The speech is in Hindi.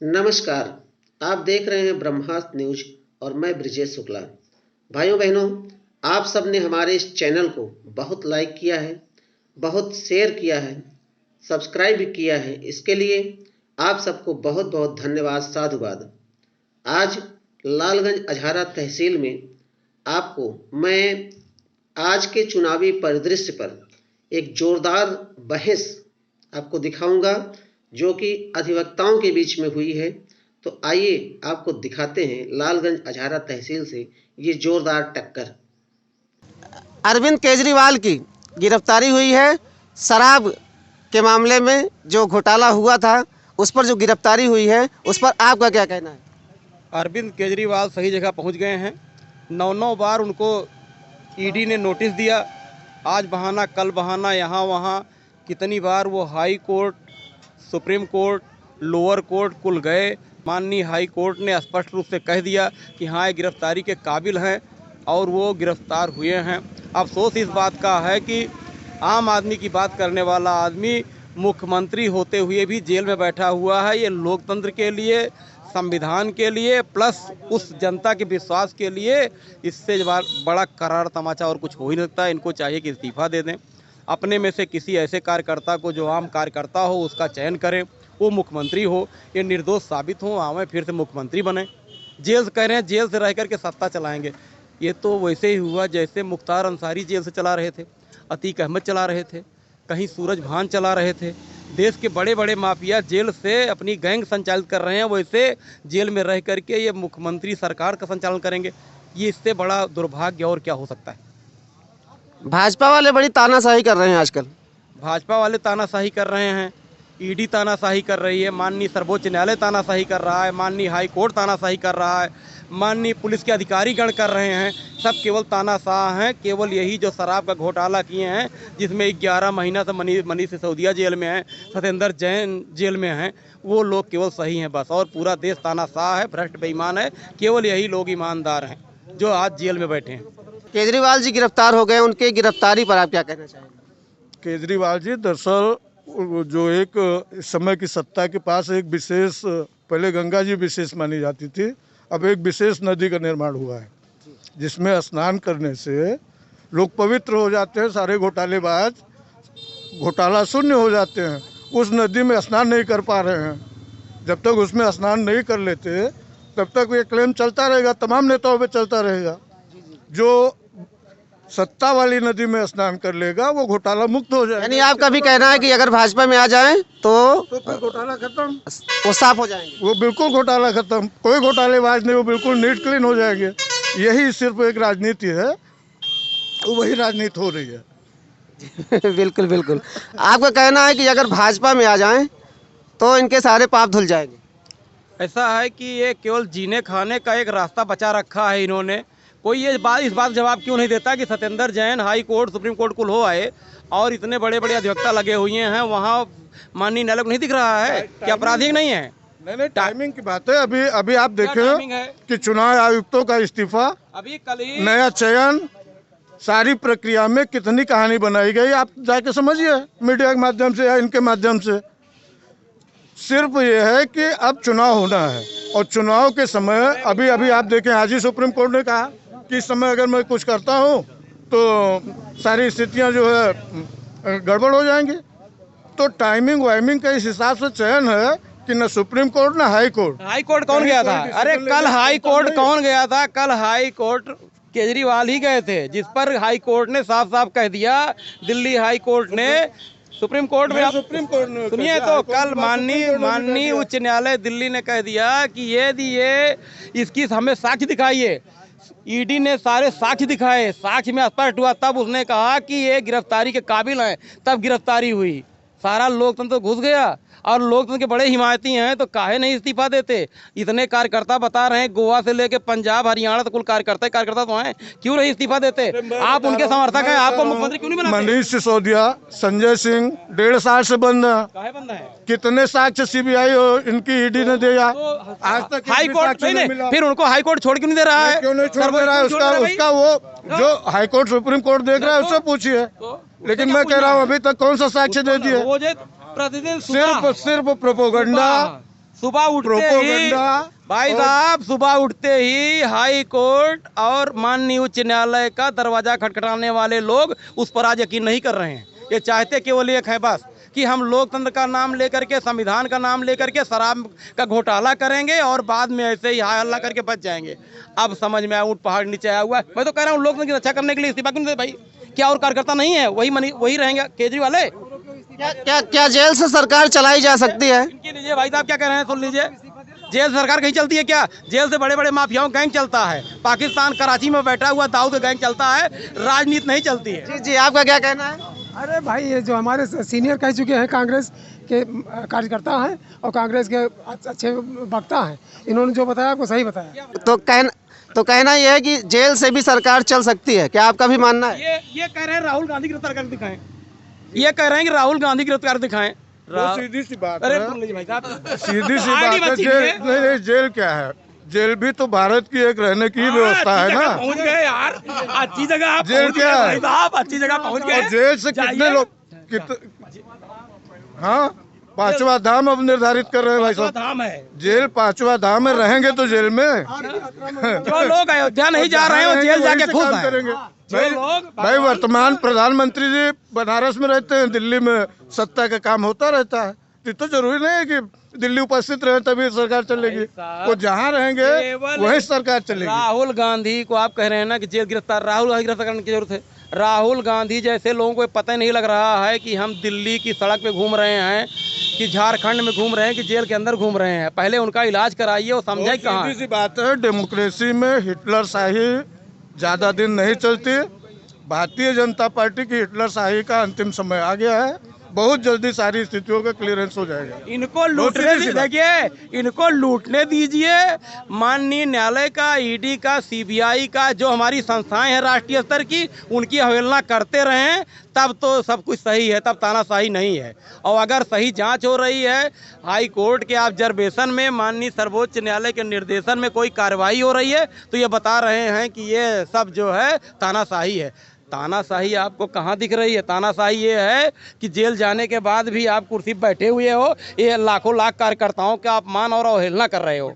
नमस्कार। आप देख रहे हैं ब्रह्मास्त्र न्यूज और मैं ब्रिजेश शुक्ला। भाइयों बहनों, आप सब ने हमारे इस चैनल को बहुत लाइक किया है, बहुत शेयर किया है, सब्सक्राइब भी किया है। इसके लिए आप सबको बहुत बहुत धन्यवाद, साधुवाद। आज लालगंज अझारा तहसील में आपको मैं आज के चुनावी परिदृश्य पर एक जोरदार बहस आपको दिखाऊंगा जो कि अधिवक्ताओं के बीच में हुई है। तो आइए आपको दिखाते हैं लालगंज अझारा तहसील से ये जोरदार टक्कर। अरविंद केजरीवाल की गिरफ्तारी हुई है। शराब के मामले में जो घोटाला हुआ था उस पर जो गिरफ्तारी हुई है उस पर आपका क्या कहना है? अरविंद केजरीवाल सही जगह पहुंच गए हैं। 9 बार उनको ईडी ने नोटिस दिया, आज बहाना कल बहाना, यहाँ वहाँ कितनी बार वो high court, supreme court, lower court कुल गए। माननीय हाई कोर्ट ने स्पष्ट रूप से कह दिया कि हाँ, ये गिरफ्तारी के काबिल हैं और वो गिरफ्तार हुए हैं। अफसोस इस बात का है कि आम आदमी की बात करने वाला आदमी मुख्यमंत्री होते हुए भी जेल में बैठा हुआ है। ये लोकतंत्र के लिए, संविधान के लिए, प्लस उस जनता के विश्वास के लिए इससे बड़ा करार तमाचा और कुछ हो ही नहीं सकता। इनको चाहिए कि इस्तीफा दे दें। अपने में से किसी ऐसे कार्यकर्ता को जो आम कार्यकर्ता हो उसका चयन करें, वो मुख्यमंत्री हो, ये निर्दोष साबित हो, आवें फिर से मुख्यमंत्री बने। जेल कह रहे हैं जेल से रह करके सत्ता चलाएंगे, ये तो वैसे ही हुआ जैसे मुख्तार अंसारी जेल से चला रहे थे, अतीक अहमद चला रहे थे, कहीं सूरज भान चला रहे थे। देश के बड़े बड़े माफिया जेल से अपनी गैंग संचालित कर रहे हैं, वैसे जेल में रह करके ये मुख्यमंत्री सरकार का संचालन करेंगे। ये इससे बड़ा दुर्भाग्य और क्या हो सकता है? भाजपा वाले बड़ी तानाशाही कर रहे हैं आजकल। भाजपा वाले तानाशाही कर रहे हैं, ईडी तानाशाही कर रही है, माननीय सर्वोच्च न्यायालय तानाशाही कर रहा है, माननीय हाई कोर्ट तानाशाही कर रहा है, माननीय पुलिस के अधिकारीगण कर रहे हैं। सब केवल तानाशाह हैं। केवल यही जो शराब का घोटाला किए हैं, जिसमें 11 महीना से मनीष सिसोदिया जेल में हैं, सत्येंद्र जैन जेल में हैं, वो लोग केवल सही हैं बस। और पूरा देश तानाशाह है, भ्रष्ट बेईमान है। केवल यही लोग ईमानदार हैं जो आज जेल में बैठे हैं। केजरीवाल जी गिरफ्तार हो गए, उनके गिरफ्तारी पर आप क्या कहना चाहेंगे? केजरीवाल जी दरअसल जो एक इस समय की सत्ता के पास एक विशेष, पहले गंगा जी विशेष मानी जाती थी, अब एक विशेष नदी का निर्माण हुआ है जिसमें स्नान करने से लोग पवित्र हो जाते हैं। सारे घोटालेबाज घोटाला शून्य हो जाते हैं। उस नदी में स्नान नहीं कर पा रहे हैं। जब तक उसमें स्नान नहीं कर लेते तब तक ये क्लेम चलता रहेगा, तमाम नेताओं पे चलता रहेगा। जो सत्ता वाली नदी में स्नान कर लेगा वो घोटाला मुक्त हो जाएगा। यानी आपका भी कहना है कि अगर भाजपा में आ जाएं तो फिर घोटाला खत्म, वो साफ हो जाएंगे? वो बिल्कुल घोटाला खत्म, कोई घोटालेबाज नहीं, वो बिल्कुल नीट क्लीन हो जाएंगे। यही सिर्फ एक राजनीति है, वही राजनीति हो रही है। बिल्कुल बिल्कुल। आपका कहना है कि अगर भाजपा में आ जाएं तो इनके सारे पाप धुल जाएंगे? ऐसा है कि ये केवल जीने खाने का एक रास्ता बचा रखा है इन्होंने। कोई ये इस बात जवाब क्यों नहीं देता कि Satyendra Jain high court, supreme court कुल हो आए और इतने बड़े बड़े अधिवक्ता लगे हुए हैं, वहाँ माननीय न्यायालय को नहीं दिख रहा है कि आपराधिक नहीं है? नहीं, टाइमिंग की बात है। अभी आप देखें कि चुनाव आयुक्तों का इस्तीफा, अभी कल ही नया चयन, सारी प्रक्रिया में कितनी कहानी बनाई गई, आप जाके समझिए मीडिया के माध्यम से या इनके माध्यम से। सिर्फ ये है कि अब चुनाव होना है और चुनाव के समय अभी आप देखें, आज ही सुप्रीम कोर्ट ने कहा कि इस समय अगर मैं कुछ करता हूँ तो सारी स्थितियाँ जो है गड़बड़ हो जाएंगी। तो टाइमिंग वाइमिंग का इस हिसाब से चयन है कि न सुप्रीम कोर्ट न हाई कोर्ट। हाई कोर्ट कौन गया था? अरे कल हाई कोर्ट कौन गया था? कल हाई कोर्ट केजरीवाल ही गए थे, जिस पर हाई कोर्ट ने साफ साफ कह दिया, दिल्ली हाई कोर्ट ने सुप्रीम कोर्ट में, सुप्रीम कोर्ट ने सुनिए तो, कल माननीय उच्च न्यायालय दिल्ली ने कह दिया कि यदि ये इसकी हमें साक्ष्य दिखाइए। ईडी ने सारे साक्ष्य दिखाए, साक्ष्य में स्पष्ट हुआ, तब उसने कहा कि ये गिरफ्तारी के काबिल हैं, तब गिरफ्तारी हुई। सारा लोकतंत्र घुस गया और लोकतंत्र के बड़े हिमायती हैं तो काहे नहीं इस्तीफा देते? इतने कार्यकर्ता बता रहे हैं, गोवा से लेके पंजाब हरियाणा तक कुल कार्यकर्ता तो हैं, क्यों नहीं इस्तीफा देते? आप उनके समर्थक हैं, आपको मुख्यमंत्री क्यों नहीं बनाते? मनीष सिसोदिया, संजय सिंह 1.5 साल से बंद है। काहे बंद है? कितने साक्ष्य सीबीआई और इनकी ईडी ने दिया, आज तक हाई कोर्ट नहीं, फिर उनको हाई कोर्ट छोड़ क्यों नहीं दे रहा है? क्यों नहीं छोड़ दे रहा है? उसका वो जो हाई कोर्ट सुप्रीम कोर्ट देख रहा है उससे पूछिए। लेकिन मैं कह रहा हूँ अभी तक कौन सा साक्ष्य दे दिया? प्रतिदिन सिर्फ प्रोपोगंडा, सुबह उठते ही प्रोपोगंडा भाई साहब, सुबह उठते ही हाई कोर्ट और माननीय उच्च न्यायालय का दरवाजा खटखटाने वाले लोग उस पर आज यकीन नहीं कर रहे हैं। ये चाहते केवल एक है बस कि हम लोकतंत्र का नाम लेकर के, संविधान का नाम लेकर के शराब का घोटाला करेंगे और बाद में ऐसे ही हाय हल्ला करके बच जाएंगे। अब समझ में आया, ऊँट पहाड़ नीचे आया हुआ है। मैं तो कह रहा हूँ लोकतंत्र की रक्षा करने के लिए इस्तीफा क्यों नहीं देते भाई? क्या और कार्यकर्ता नहीं है? वही रहेंगे केजरीवाल है। क्या जेल से सरकार चलाई जा सकती है? इनकी लीजिए भाई साहब, क्या कह रहे हैं सुन लीजिए। जेल सरकार कहीं चलती है क्या? जेल से बड़े बड़े माफियाओं गैंग चलता है। पाकिस्तान कराची में बैठा हुआ दाऊद गैंग चलता है, राजनीति नहीं चलती है। जी जी, आपका क्या कहना है? अरे भाई, ये जो हमारे सीनियर कह चुके हैं, कांग्रेस के कार्यकर्ता हैं और कांग्रेस के अच्छे वक्ता हैं, इन्होंने जो बताया आपको सही बताया। तो कहना यह है कि जेल से भी सरकार चल सकती है, क्या आपका भी मानना है? ये कह रहे हैं राहुल गांधी गिरफ्तार कर दिखाएं। ये कह रहे हैं कि राहुल गांधी गिरफ्तार दिखाएं। सीधी सी बात अरे है, सुन लीजिए भाई साहब, सीधी सी बात है। जेल नहीं, जेल क्या है? जेल भी तो भारत की एक रहने की व्यवस्था है ना। पहुंच गए यार, अच्छी जगह आप जेल पहुंच क्या गए है? भाई साहब, अच्छी जगह पहुंच गए। और जेल से कितने लोग हाँ, पांचवा धाम अब निर्धारित कर रहे हैं भाई साहब। धाम है जेल पांचवा धाम में रहेंगे तो जेल में। जो लोग अयोध्या नहीं जा रहे हैं वो जेल जाके खुश हैं। करेंगे जो लोग भाई, वर्तमान प्रधानमंत्री जी बनारस में रहते हैं, दिल्ली में सत्ता का काम होता रहता है। ये तो जरूरी नहीं है कि दिल्ली उपस्थित रहे तभी सरकार चलेगी। वो जहाँ रहेंगे वही सरकार चलेगी। राहुल गांधी को आप कह रहे हैं ना कि जेल गिरफ्तार, राहुल गांधी गिरफ्तार करने की जरूरत है? राहुल गांधी जैसे लोगों को पता ही नहीं लग रहा है कि हम दिल्ली की सड़क पे घूम रहे हैं कि झारखंड में घूम रहे हैं कि जेल के अंदर घूम रहे हैं। पहले उनका इलाज कराइए, वो समझे कहाँ। सीधी सी बात है, डेमोक्रेसी में हिटलर शाही ज्यादा दिन नहीं चलती। भारतीय जनता पार्टी की हिटलर शाही का अंतिम समय आ गया है। बहुत जल्दी सारी स्थितियों का क्लियरेंस हो जाएगा। इनको लूटने देखिए, इनको लूटने दीजिए। माननीय न्यायालय का, ईडी का, सीबीआई का, जो हमारी संस्थाएं हैं राष्ट्रीय स्तर की, उनकी अवहेलना करते रहें, तब तो सब कुछ सही है, तब तानाशाही नहीं है। और अगर सही जांच हो रही है, हाई कोर्ट के ऑब्जर्वेशन में, माननीय सर्वोच्च न्यायालय के निर्देशन में कोई कार्रवाई हो रही है, तो ये बता रहे हैं कि ये सब जो है तानाशाही है। तानाशाही आपको कहाँ दिख रही है? तानाशाही ये है कि जेल जाने के बाद भी आप कुर्सी पर बैठे हुए हो, ये लाखों लाख कार्यकर्ताओं का अपमान और अवहेलना कर रहे हो।